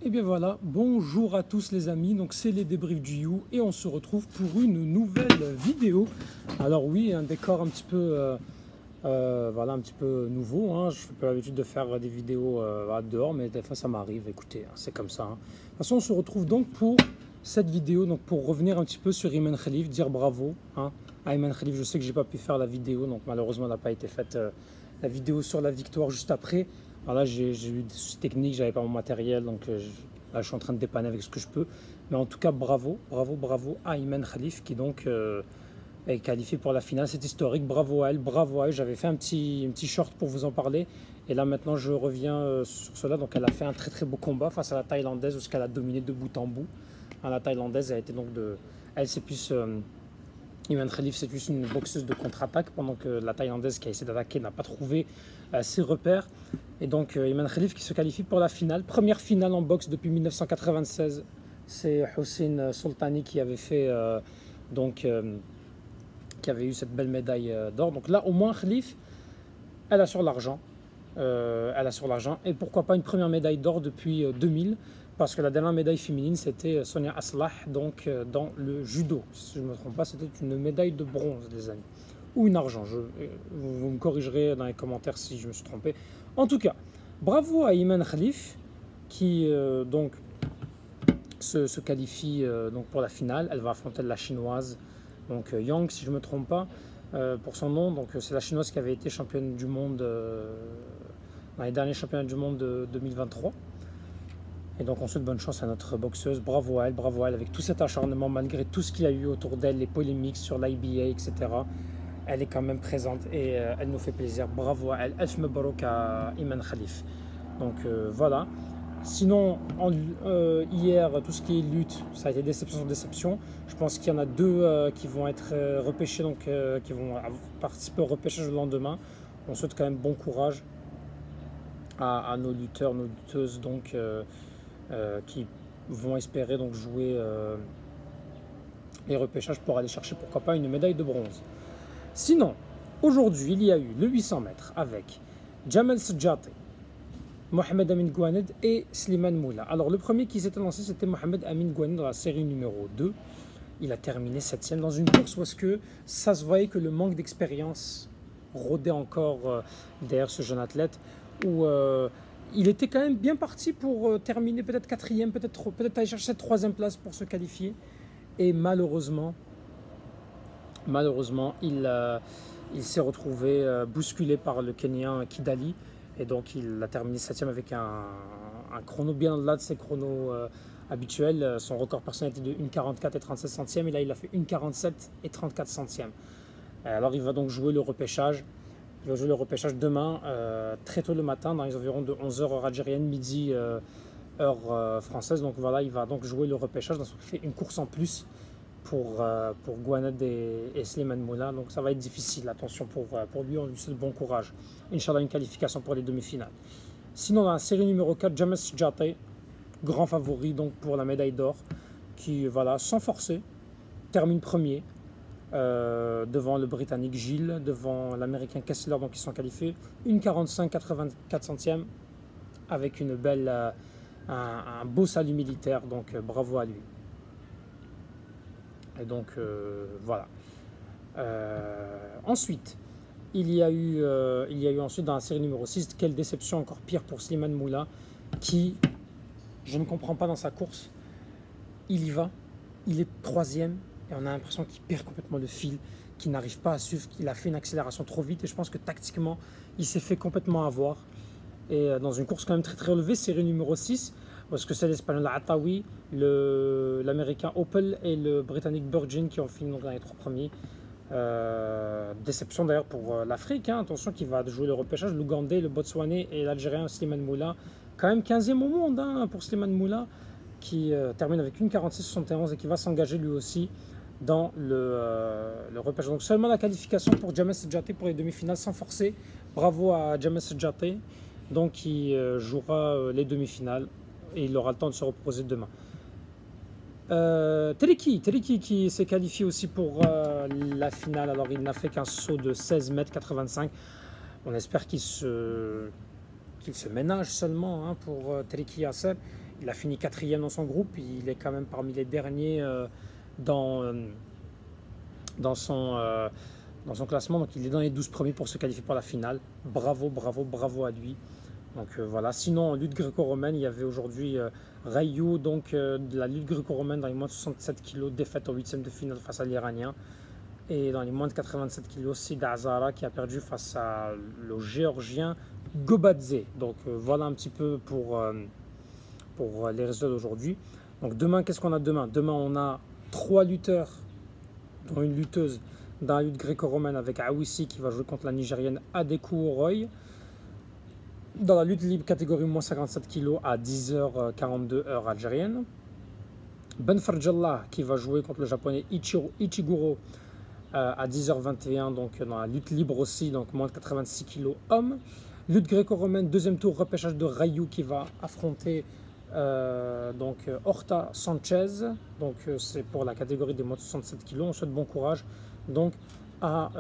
Et bien voilà, bonjour à tous les amis, donc c'est les débriefs du You et on se retrouve pour une nouvelle vidéo. Alors oui, un décor un petit peu, voilà, un petit peu nouveau, hein. Je n'ai pas l'habitude de faire des vidéos voilà, dehors, mais des fois ça m'arrive, écoutez, hein, c'est comme ça, hein. De toute façon, on se retrouve donc pour cette vidéo, donc pour revenir un petit peu sur Iman Khalif, dire bravo hein, à Iman Khalif. Je sais que j'ai pas pu faire la vidéo, donc malheureusement elle n'a pas été faite, la vidéo sur la victoire juste après. Alors là, j'ai eu des soucis techniques, j'avais pas mon matériel, donc là, je suis en train de dépanner avec ce que je peux. Mais en tout cas, bravo, bravo, bravo à Iman Khalif qui donc est qualifié pour la finale. C'est historique, bravo à elle, bravo à elle. J'avais fait un petit short pour vous en parler. Et là, maintenant, je reviens sur cela. Donc, elle a fait un très très beau combat face à la Thaïlandaise, où qu'elle a dominé de bout en bout. La Thaïlandaise a été donc de. Elle, c'est plus. Iman Khalif, c'est plus une boxeuse de contre-attaque, pendant que la Thaïlandaise qui a essayé d'attaquer n'a pas trouvé ses repères. Et donc Iman Khalif qui se qualifie pour la finale. Première finale en boxe depuis 1996. C'est Hossein Soltani qui avait fait qui avait eu cette belle médaille d'or. Donc là, au moins, Khalif, elle a sur l'argent. Elle a sur l'argent. Et pourquoi pas une première médaille d'or depuis 2000, parce que la dernière médaille féminine, c'était Sonia Aslah, donc dans le judo. Si je ne me trompe pas, c'était une médaille de bronze, les amis. Ou une argent. Vous me corrigerez dans les commentaires si je me suis trompé. En tout cas, bravo à Iman Khalif, qui donc se qualifie donc pour la finale. Elle va affronter la chinoise, donc Yang, si je ne me trompe pas, pour son nom. Donc c'est la chinoise qui avait été championne du monde dans les derniers championnats du monde de 2023. Et donc on souhaite bonne chance à notre boxeuse, bravo à elle, avec tout cet acharnement, malgré tout ce qu'il y a eu autour d'elle, les polémiques sur l'IBA, etc. Elle est quand même présente et elle nous fait plaisir, bravo à elle, Elf Mebrouk à Iman Khalif. Donc voilà. Sinon, hier, tout ce qui est lutte, ça a été déception sur déception. Je pense qu'il y en a deux qui vont être repêchés, donc qui vont participer au repêchage le lendemain. On souhaite quand même bon courage à nos lutteurs, nos lutteuses, donc qui vont espérer donc jouer les repêchages pour aller chercher pourquoi pas une médaille de bronze. Sinon, aujourd'hui, il y a eu le 800 mètres avec Jamel Sejati, Mohamed Amin Gouaned et Slimane Moula. Alors le premier qui s'était lancé, c'était Mohamed Amin Gouaned dans la série numéro 2. Il a terminé 7e dans une course où est-ce que ça se voyait que le manque d'expérience rôdait encore derrière ce jeune athlète, où il était quand même bien parti pour terminer peut-être 4e, peut-être aller chercher cette 3e place pour se qualifier. Et malheureusement, il s'est retrouvé bousculé par le Kenyan Kidali. Et donc il a terminé 7e avec un chrono bien au-delà de ses chronos habituels. Son record personnel était de 1,44 et 37 centièmes. Et là, il a fait 1,47 et 34 centièmes. Alors il va donc jouer le repêchage. Il va jouer le repêchage demain, très tôt le matin, dans les environs de 11h heure algérienne, midi heure française. Donc voilà, il va donc jouer le repêchage. Donc il fait une course en plus pour Gouaned et Slimane Moula. Donc ça va être difficile, attention pour lui, on lui souhaite bon courage. Inch'Allah, une qualification pour les demi-finales. Sinon, dans la série numéro 4, James Sejati, grand favori donc pour la médaille d'or, qui, voilà, sans forcer, termine premier. Devant le Britannique Gilles, devant l'Américain Kessler, donc ils sont qualifiés. 1,45, 84 centièmes, avec une belle, un beau salut militaire, donc bravo à lui. Et donc voilà. Ensuite, il y a eu ensuite dans la série numéro 6, quelle déception encore pire pour Slimane Moula, qui, je ne comprends pas dans sa course, il y va, il est 3e, et on a l'impression qu'il perd complètement le fil, qu'il n'arrive pas à suivre, qu'il a fait une accélération trop vite. Et je pense que tactiquement, il s'est fait complètement avoir. Et dans une course quand même très très relevée, série numéro 6, parce que c'est l'Espagnol Atawi, l'Américain Opel et le Britannique Burgin qui ont fini dans les 3 premiers. Déception d'ailleurs pour l'Afrique. Hein. Attention qu'il va jouer le repêchage. L'Ougandais, le Botswanais et l'Algérien Slimane Moula. Quand même 15e au monde hein, pour Slimane Moula, qui termine avec 1,46,71 et qui va s'engager lui aussi dans le repêchage. Donc seulement la qualification pour James Sejati pour les demi-finales sans forcer. Bravo à James Sejati, donc il jouera les demi-finales et il aura le temps de se reposer demain. Teriki qui s'est qualifié aussi pour la finale. Alors il n'a fait qu'un saut de 16 mètres 85. On espère qu'il se ménage seulement hein, pour Teriki Yasser. il a fini quatrième dans son groupe. Il est quand même parmi les derniers dans, dans, son, dans son classement. Donc il est dans les 12 premiers pour se qualifier pour la finale. Bravo, bravo, bravo à lui. Donc voilà. Sinon, en lutte gréco-romaine, il y avait aujourd'hui Rayou, donc de la lutte gréco-romaine dans les moins de 67 kg, défaite en huitième de finale face à l'Iranien. Et dans les moins de 87 kg, Sid Azara qui a perdu face à le Géorgien Gobadze. Donc voilà un petit peu pour les résultats d'aujourd'hui. Donc demain, qu'est-ce qu'on a demain? Demain, on a 3 lutteurs, dont une lutteuse dans la lutte gréco-romaine avec Awissi qui va jouer contre la Nigérienne Adeku Roy. Dans la lutte libre catégorie moins 57 kg à 10h42 heure algérienne. Ben Farjallah qui va jouer contre le japonais Ichiguro à 10h21, donc dans la lutte libre aussi, donc moins de 86 kg homme. Lutte gréco-romaine, deuxième tour, repêchage de Rayou qui va affronter Horta Sanchez. Donc c'est pour la catégorie des moins de 67 kg. On souhaite bon courage donc à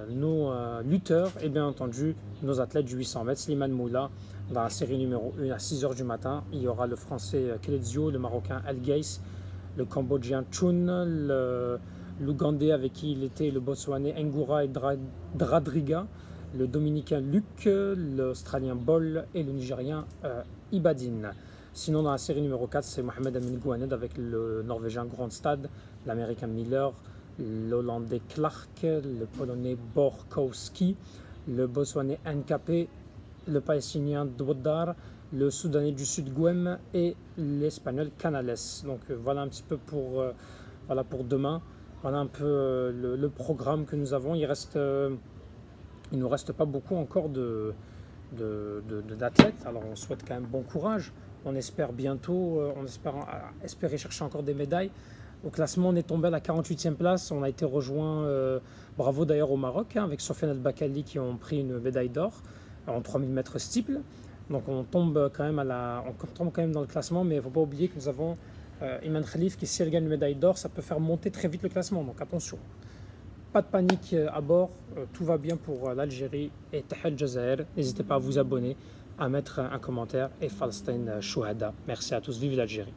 nos lutteurs et bien entendu nos athlètes du 800 mètres. Slimane Moula dans la série numéro 1 à 6h du matin. Il y aura le français Kelezio, le marocain El Gais, le cambodgien Chun, l'ougandais avec qui il était, le botswanais Ngura et Dradriga, le dominicain Luc, l'australien Bol et le nigérien Ibadin. Sinon dans la série numéro 4 c'est Mohamed Amin Gouaned avec le norvégien Grandstad, l'américain Miller, l'hollandais Clark, le polonais Borkowski, le botswanais Nkapé, le palestinien Dwodar, le soudanais du sud Guem et l'espagnol Canales. Donc voilà un petit peu pour demain. Voilà un peu le programme que nous avons. Il nous reste pas beaucoup encore d'athlètes. Alors on souhaite quand même bon courage. On espère bientôt, espérer chercher encore des médailles. Au classement, on est tombé à la 48e place. On a été rejoint, bravo d'ailleurs au Maroc, avec Sofiane El Bakali qui ont pris une médaille d'or en 3000 mètres steeple. Donc on tombe quand même dans le classement, mais il ne faut pas oublier que nous avons Iman Khalif qui, si elle gagne une médaille d'or, ça peut faire monter très vite le classement. Donc attention, pas de panique à bord, tout va bien pour l'Algérie et Tahel Jazair. N'hésitez pas à vous abonner, à mettre un commentaire et Palestine Chouhada. Merci à tous, vive l'Algérie.